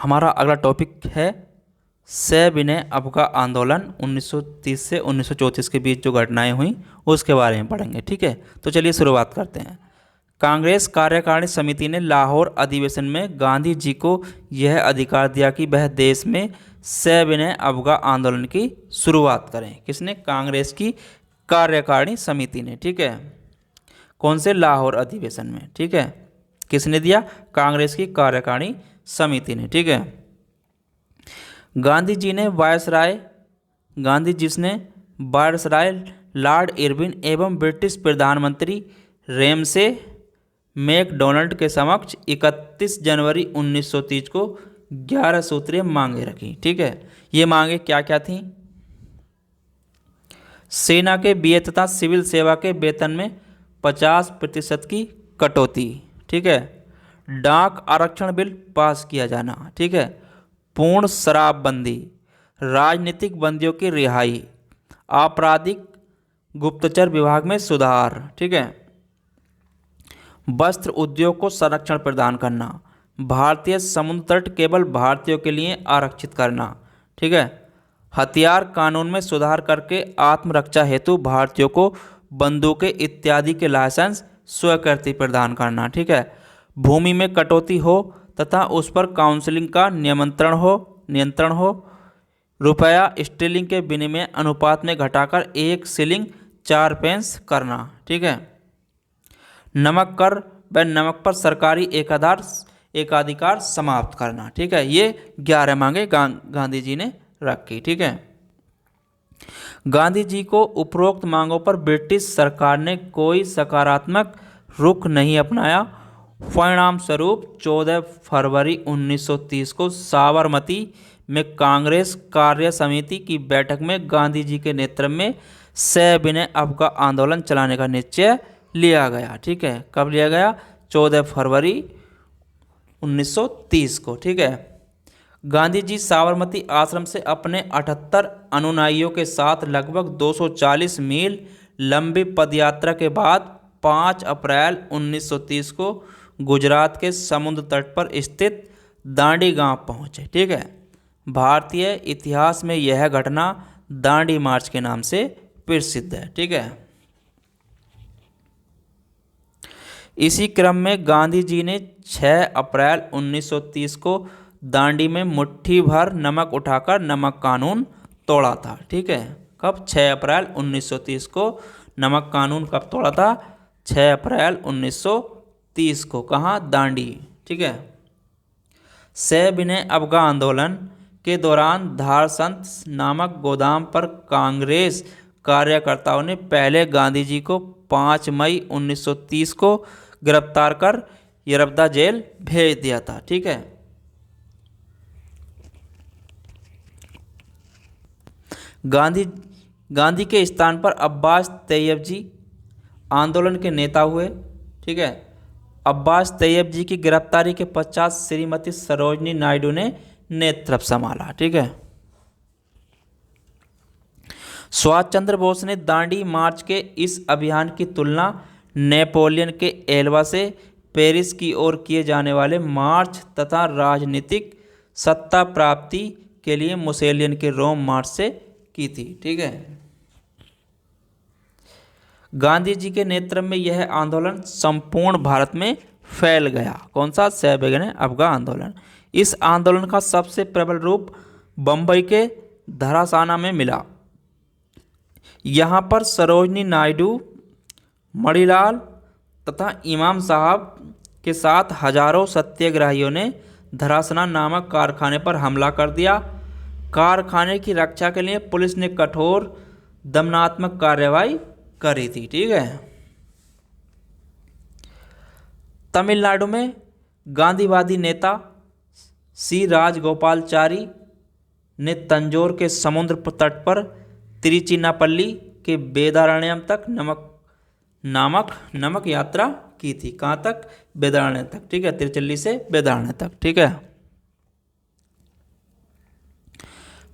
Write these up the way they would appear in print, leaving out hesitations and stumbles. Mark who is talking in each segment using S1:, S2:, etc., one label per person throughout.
S1: हमारा अगला टॉपिक है सविनय अवज्ञा आंदोलन 1930 से 1934 के बीच जो घटनाएं हुई उसके बारे में पढ़ेंगे। ठीक है, तो चलिए शुरुआत करते हैं। कांग्रेस कार्यकारिणी समिति ने लाहौर अधिवेशन में गांधी जी को यह अधिकार दिया कि वह देश में सविनय अवज्ञा आंदोलन की शुरुआत करें। किसने? कांग्रेस की कार्यकारिणी समिति ने। ठीक है, कौन से? लाहौर अधिवेशन में। ठीक है, किसने दिया? कांग्रेस की कार्यकारिणी समिति ने। ठीक है, गांधी जी ने वायसराय लॉर्ड इरविन एवं ब्रिटिश प्रधानमंत्री रेमसे मैकडोनाल्ड के समक्ष 31 जनवरी 1930 को 11 सूत्रीय मांगे रखी। ठीक है, ये मांगे क्या क्या थी? सेना के बीए तथा सिविल सेवा के वेतन में 50% की कटौती। ठीक है, डाक आरक्षण बिल पास किया जाना। ठीक है, पूर्ण शराबबंदी, राजनीतिक बंदियों की रिहाई, आपराधिक गुप्तचर विभाग में सुधार। ठीक है, वस्त्र उद्योग को संरक्षण प्रदान करना, भारतीय समुद्र तट केवल भारतीयों के लिए आरक्षित करना। ठीक है, हथियार कानून में सुधार करके आत्मरक्षा हेतु भारतीयों को बंदूकें इत्यादि के लाइसेंस स्वीकृति प्रदान करना। ठीक है, भूमि में कटौती हो तथा उस पर काउंसिलिंग का नियंत्रण हो, रुपया स्टीलिंग के विनिमय अनुपात में घटाकर 1 शिलिंग 4 पैसे करना। ठीक है, नमक कर व नमक पर सरकारी एकाधिकार समाप्त करना। ठीक है, ये 11 मांगे गांधी जी ने रखी। ठीक है, गांधी जी को उपरोक्त मांगों पर ब्रिटिश सरकार ने कोई सकारात्मक रुख नहीं अपनाया। परिणाम स्वरूप 14 फरवरी 1930 को साबरमती में कांग्रेस कार्य समिति की बैठक में गांधी जी के नेतृत्व में सविनय अवज्ञा आंदोलन चलाने का निश्चय लिया गया। ठीक है, कब लिया गया? 14 फरवरी 1930 को। ठीक है, गांधी जी साबरमती आश्रम से अपने 78 अनुयायियों के साथ लगभग 240 मील लंबी पदयात्रा के बाद 5 अप्रैल 1930 को गुजरात के समुद्र तट पर स्थित दांडी गांव पहुंचे। ठीक है, भारतीय इतिहास में यह घटना दांडी मार्च के नाम से प्रसिद्ध है। ठीक है, इसी क्रम में गांधी जी ने 6 अप्रैल 1930 को दांडी में मुट्ठी भर नमक उठाकर नमक कानून तोड़ा था। ठीक है, कब? 6 अप्रैल 1930 को नमक कानून कब तोड़ा था? 6 अप्रैल 1930 को। कहाँ? दांडी। ठीक है, सविनय अवज्ञा आंदोलन के दौरान धारसंत नामक गोदाम पर कांग्रेस कार्यकर्ताओं ने पहले गांधी जी को 5 मई 1930 को गिरफ्तार कर यरबदा जेल भेज दिया था। ठीक है, गांधी के स्थान पर अब्बास तैयब जी आंदोलन के नेता हुए। ठीक है, अब्बास तैयब जी की गिरफ्तारी के पश्चात श्रीमती सरोजनी नायडू ने नेतृत्व संभाला। ठीक है, सुभाष चंद्र बोस ने दांडी मार्च के इस अभियान की तुलना नेपोलियन के एल्बा से पेरिस की ओर किए जाने वाले मार्च तथा राजनीतिक सत्ता प्राप्ति के लिए मुसेलियन के रोम मार्च से की थी। ठीक है, गांधी जी के नेतृत्व में यह आंदोलन संपूर्ण भारत में फैल गया। कौन सा? सविनय अवज्ञा आंदोलन। इस आंदोलन का सबसे प्रबल रूप बंबई के धरासाना में मिला। यहाँ पर सरोजनी नायडू, मणिलाल तथा इमाम साहब के साथ हजारों सत्याग्रहियों ने धरासना नामक कारखाने पर हमला कर दिया। कारखाने की रक्षा के लिए पुलिस ने कठोर दमनात्मक कार्रवाई करी थी। ठीक है, तमिलनाडु में गांधीवादी नेता सी राजगोपालचारी ने तंजौर के समुद्र तट पर तिरुचिनापल्ली के वेदारण्यम तक नमक यात्रा की थी। कहाँ तक? वेदारण्य तक। ठीक है, तिरुचिल्ली से वेदारण्य तक। ठीक है,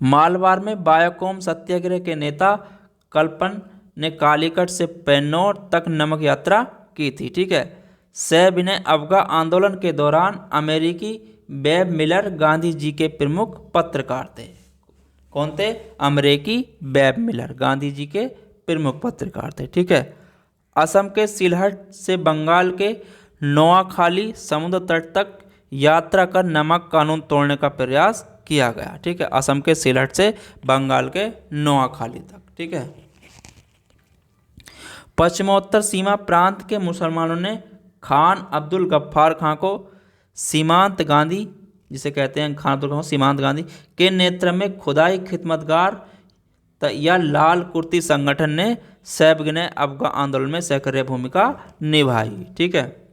S1: मालवार में बायाकोम सत्याग्रह के नेता कल्पन ने कालीकट से पेन्नौर तक नमक यात्रा की थी। ठीक है, सविनय अवज्ञा आंदोलन के दौरान अमेरिकी वेब मिलर गांधी जी के प्रमुख पत्रकार थे। कौन थे? अमरीकी वेब मिलर गांधी जी के प्रमुख पत्रकार थे। ठीक है। असम के सिलहट से बंगाल के नोआखाली समुद्र तट तक यात्रा कर नमक कानून तोड़ने का प्रयास किया गया। ठीक है। असम के सिलहट से बंगाल के नोआखाली तक। ठीक है। पश्चिमोत्तर सीमा प्रांत के मुसलमानों ने खान अब्दुल गफ्फार खां को सीमांत गांधी, जिसे कहते हैं खान अब्दुल गफ्फार सीमांत गांधी के नेतृत्व में खुदाई खिदमतगार या लाल कुर्ती संगठन ने सैबगने अफगान आंदोलन में सक्रिय भूमिका निभाई। ठीक है।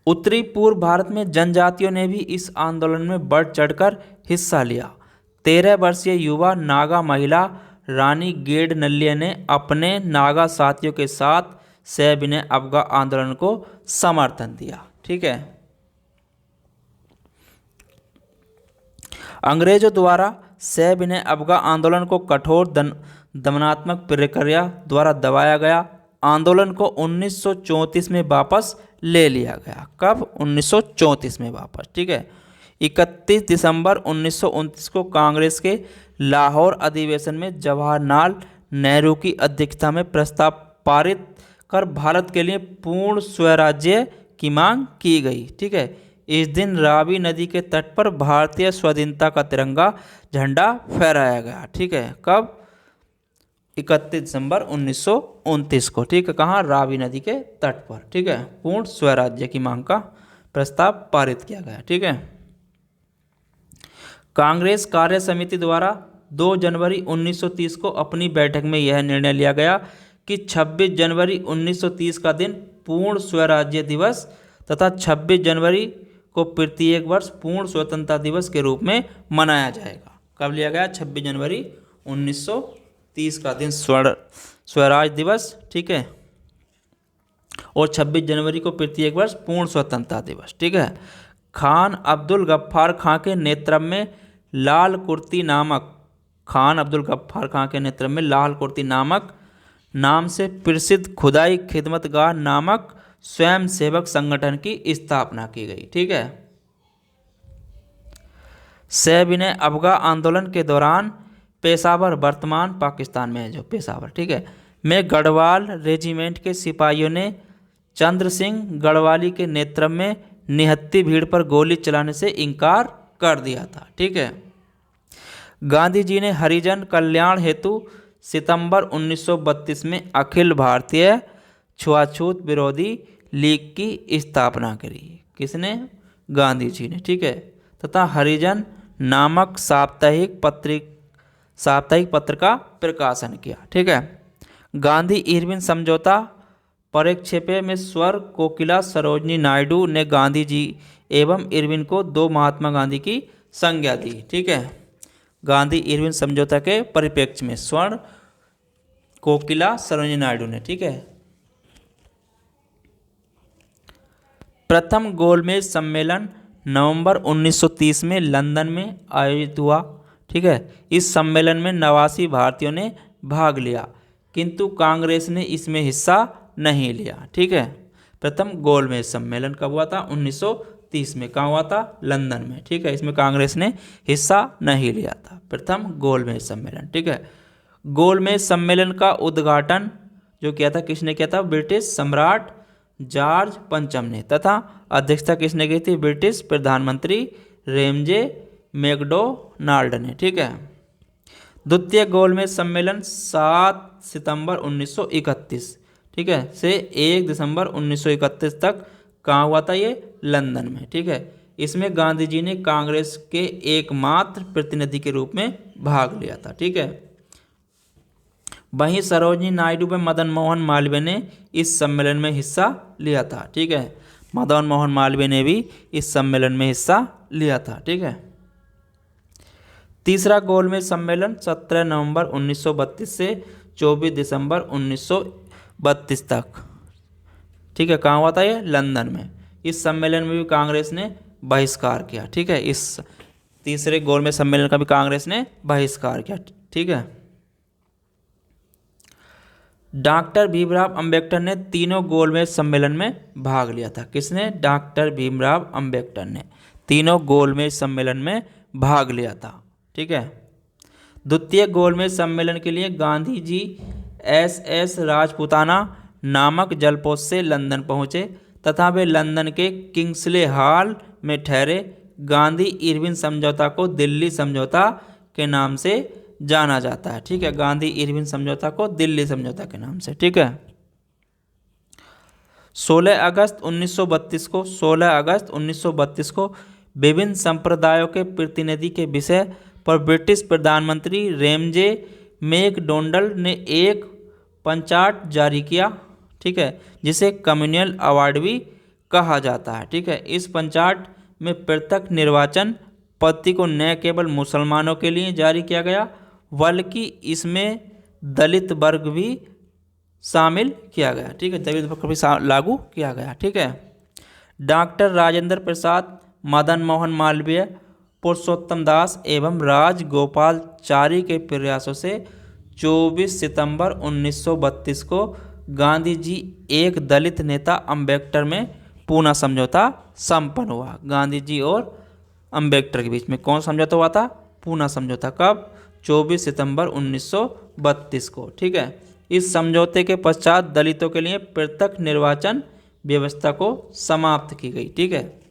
S1: उत्तरी पूर्व भारत में जनजातियों ने भी इस आंदोलन में बढ़ चढ़कर हिस्सा लिया। 13 वर्षीय युवा नागा महिला रानी गेड नल्ले ने अपने नागा साथियों के साथ सैबगने अफगान आंदोलन को समर्थन दिया। ठीक है। अंग्रेजों द्वारा सैबगने अफगान आंदोलन को कठोर दमनात्मक प्रक्रिया द्वारा दबाया गया। आंदोलन को 1934 में वापस ले लिया गया। कब? 1934 में वापस। ठीक है। 31 दिसंबर 1929 को कांग्रेस के लाहौर अधिवेशन में जवाहरलाल नेहरू की अध्यक्षता में प्रस्ताव पारित कर भारत के लिए पूर्ण स्वराज्य की मांग की गई। ठीक है। इस दिन रावी नदी के तट पर भारतीय स्वाधीनता का तिरंगा झंडा फहराया गया। ठीक है। कब? 31 दिसंबर 1929 को। ठीक है। कहाँ? रावी नदी के तट पर। ठीक है। पूर्ण स्वराज्य की मांग का प्रस्ताव पारित किया गया। ठीक है। कांग्रेस कार्य समिति द्वारा 2 जनवरी 1930 को अपनी बैठक में यह निर्णय लिया गया कि 26 जनवरी 1930 का दिन पूर्ण स्वराज्य दिवस तथा 26 जनवरी को प्रत्येक वर्ष पूर्ण स्वतंत्रता दिवस के रूप में मनाया जाएगा। कब लिया गया? 26 जनवरी 1930 का दिन स्वराज दिवस। ठीक है। और 26 जनवरी को प्रत्येक वर्ष पूर्ण स्वतंत्रता दिवस। ठीक है। खान अब्दुल गफ्फार खां के नेतृत्व में लाल कुर्ती नामक लाल कुर्ती नामक नाम से प्रसिद्ध खुदाई खिदमतगार नामक स्वयं सेवक संगठन की स्थापना की गई। ठीक है। सैबगने अफगान आंदोलन के दौरान पेशावर, वर्तमान पाकिस्तान में है जो पेशावर, ठीक है, में गढ़वाल रेजिमेंट के सिपाहियों ने चंद्र सिंह गढ़वाली के नेतृत्व में निहत्थी भीड़ पर गोली चलाने से इनकार कर दिया था। ठीक है। गांधी जी ने हरिजन कल्याण हेतु सितंबर 1932 में अखिल भारतीय छुआछूत विरोधी लीग की स्थापना करी। किसने? गांधी जी ने। ठीक है। तथा हरिजन नामक साप्ताहिक पत्र का प्रकाशन किया। ठीक है। गांधी इरविन समझौता परिक्षेपे में स्वर कोकिला सरोजनी नायडू ने गांधी जी एवं इरविन को 2 महात्मा गांधी की संज्ञा दी। ठीक है। गांधी इरविन समझौता के परिप्रेक्ष्य में स्वर्ण कोकिला सरोजिनी नायडू ने। ठीक है। प्रथम गोलमेज सम्मेलन नवंबर 1930 में लंदन में आयोजित हुआ। ठीक है। इस सम्मेलन में 89 भारतीयों ने भाग लिया, किंतु कांग्रेस ने इसमें हिस्सा नहीं लिया। ठीक है। प्रथम गोलमेज सम्मेलन कब हुआ था? 1930 में। कहाँ हुआ था? लंदन में। ठीक है। इसमें कांग्रेस ने हिस्सा नहीं लिया था। प्रथम गोलमेज सम्मेलन। ठीक है। गोलमेज सम्मेलन का उद्घाटन जो किया था, किसने किया था? ब्रिटिश सम्राट जॉर्ज पंचम ने। तथा अध्यक्षता किसने की थी? ब्रिटिश प्रधानमंत्री रेमजे मैकडोनाल्ड ने। ठीक है। द्वितीय गोलमेज सम्मेलन 7 सितंबर 1931, ठीक है, से 1 दिसंबर 1931 तक कहाँ हुआ था? ये लंदन में। ठीक है। इसमें गांधी जी ने कांग्रेस के एकमात्र प्रतिनिधि के रूप में भाग लिया था। ठीक है। वहीं सरोजिनी नायडू व मदन मोहन मालवीय ने इस सम्मेलन में हिस्सा लिया था। ठीक है। मदन मोहन मालवीय ने भी इस सम्मेलन में हिस्सा लिया था। ठीक है। तीसरा गोलमेज सम्मेलन 17 नवंबर 1932 से 24 दिसंबर 1932 तक, ठीक है, कहाँ हुआ था? ये लंदन में। इस सम्मेलन में भी कांग्रेस ने बहिष्कार किया। ठीक है। इस तीसरे गोलमेज सम्मेलन का भी कांग्रेस ने बहिष्कार किया। ठीक है। डॉक्टर भीमराव अंबेडकर ने तीनों गोलमेज सम्मेलन में भाग लिया था। किसने? डॉक्टर भीमराव अंबेडकर ने तीनों गोलमेज सम्मेलन में भाग लिया था। ठीक है। द्वितीय गोलमेज सम्मेलन के लिए गांधी जी SS राजपूताना नामक जलपोत से लंदन पहुँचे तथा वे लंदन के किंग्सले हॉल में ठहरे। गांधी इरविन समझौता को दिल्ली समझौता के नाम से जाना जाता है। ठीक है। गांधी इरविन समझौता को दिल्ली समझौता के नाम से। ठीक है। 16 अगस्त 1932 को विभिन्न संप्रदायों के प्रतिनिधि के विषय पर ब्रिटिश प्रधानमंत्री रेमजे मैकडोनाल्ड ने एक पंचाट जारी किया। ठीक है। जिसे कम्युनल अवार्ड भी कहा जाता है। ठीक है। इस पंचाट में पृथक निर्वाचन पद्धति को न केवल मुसलमानों के लिए जारी किया गया बल्कि इसमें दलित वर्ग भी शामिल किया गया। ठीक है। दलित वर्ग भी लागू किया गया। ठीक है। डॉक्टर राजेंद्र प्रसाद, मदन मोहन मालवीय, पुरुषोत्तम दास एवं राजगोपालचारी के प्रयासों से 24 सितंबर 1932 को गांधी जी एक दलित नेता अंबेडकर में पूना समझौता संपन्न हुआ। गांधी जी और अंबेडकर के बीच में कौन समझौता हुआ था? पूना समझौता। कब? 24 सितंबर 1932 को। ठीक है। इस समझौते के पश्चात दलितों के लिए पृथक निर्वाचन व्यवस्था को समाप्त की गई। ठीक है।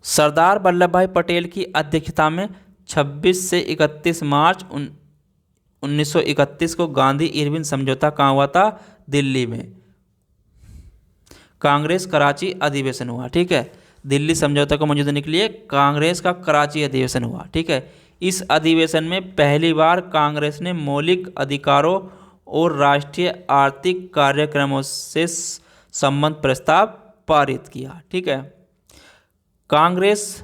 S1: सरदार वल्लभ भाई पटेल की अध्यक्षता में 26 से 31 मार्च 1931 को गांधी इरविन समझौता कहाँ हुआ था? दिल्ली में। कांग्रेस कराची अधिवेशन हुआ। ठीक है। दिल्ली समझौता को मंजूरी देने के लिए कांग्रेस का कराची अधिवेशन हुआ। ठीक है। इस अधिवेशन में पहली बार कांग्रेस ने मौलिक अधिकारों और राष्ट्रीय आर्थिक कार्यक्रमों से संबंध प्रस्ताव पारित किया। ठीक है। कांग्रेस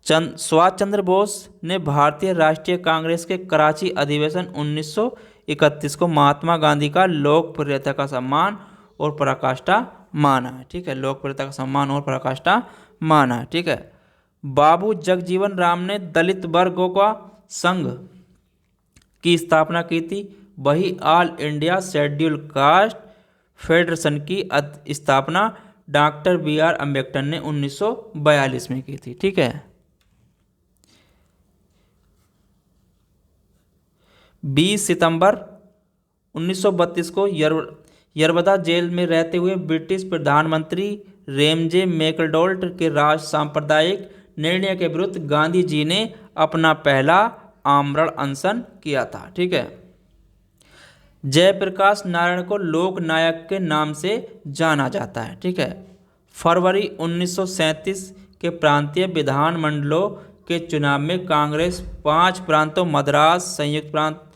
S1: सुभाष चंद्र बोस ने भारतीय राष्ट्रीय कांग्रेस के कराची अधिवेशन 1931 को महात्मा गांधी का लोकप्रियता का सम्मान और पराकाष्ठा माना है। ठीक है। लोकप्रियता का सम्मान और पराकाष्ठा माना है। ठीक है। बाबू जगजीवन राम ने दलित वर्गों का संघ की स्थापना की थी। वही all India schedule caste federation की स्थापना डॉक्टर BR अम्बेडकर ने 1942 में की थी। ठीक है। 20 सितंबर 1932 को यरवदा जेल में रहते हुए ब्रिटिश प्रधानमंत्री रेमजे मैकडोनाल्ड के राज सांप्रदायिक निर्णय के विरुद्ध गांधी जी ने अपना पहला आमरण अनशन किया था। ठीक है। जयप्रकाश नारायण को लोक नायक के नाम से जाना जाता है। ठीक है। फरवरी 1937 के प्रांतीय विधानमंडलों के चुनाव में कांग्रेस 5 प्रांतों मद्रास, संयुक्त प्रांत,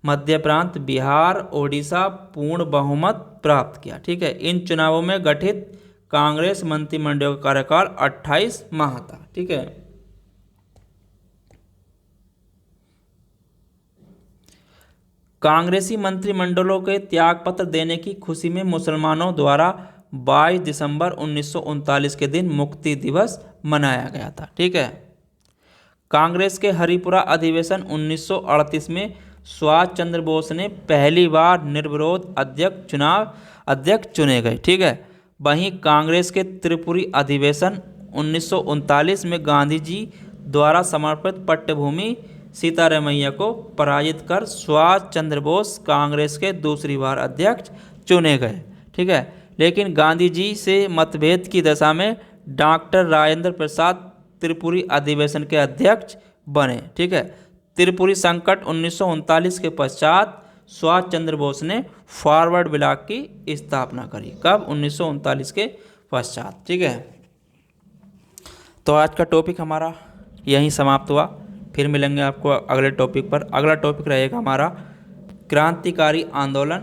S1: मध्य प्रांत, बिहार, ओडिशा पूर्ण बहुमत प्राप्त किया। ठीक है। इन चुनावों में गठित कांग्रेस मंत्रिमंडल का कार्यकाल 28 माह था। ठीक है। कांग्रेसी मंत्रिमंडलों के त्यागपत्र देने की खुशी में मुसलमानों द्वारा 22 दिसंबर 1939 के दिन मुक्ति दिवस मनाया गया था। ठीक है। कांग्रेस के हरिपुरा अधिवेशन 1938 में सुभाष चंद्र बोस ने पहली बार निर्विरोध अध्यक्ष चुने गए। ठीक है। वहीं कांग्रेस के त्रिपुरी अधिवेशन 1939 में गांधी जी द्वारा समर्पित पट्टभूमि सीतारामैया को पराजित कर सुभाष चंद्र बोस कांग्रेस के दूसरी बार अध्यक्ष चुने गए। ठीक है। लेकिन गांधी जी से मतभेद की दशा में डॉक्टर राजेंद्र प्रसाद त्रिपुरी अधिवेशन के अध्यक्ष बने। ठीक है। त्रिपुरी संकट 1939 के पश्चात सुभाष चंद्र बोस ने फॉरवर्ड ब्लॉक की स्थापना करी। कब? 1939 के पश्चात। ठीक है। तो आज का टॉपिक हमारा यहीं समाप्त हुआ। फिर मिलेंगे आपको अगले टॉपिक पर। अगला टॉपिक रहेगा हमारा क्रांतिकारी आंदोलन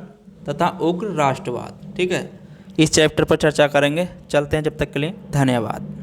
S1: तथा उग्र राष्ट्रवाद। ठीक है। इस चैप्टर पर चर्चा करेंगे। चलते हैं, जब तक के लिए धन्यवाद।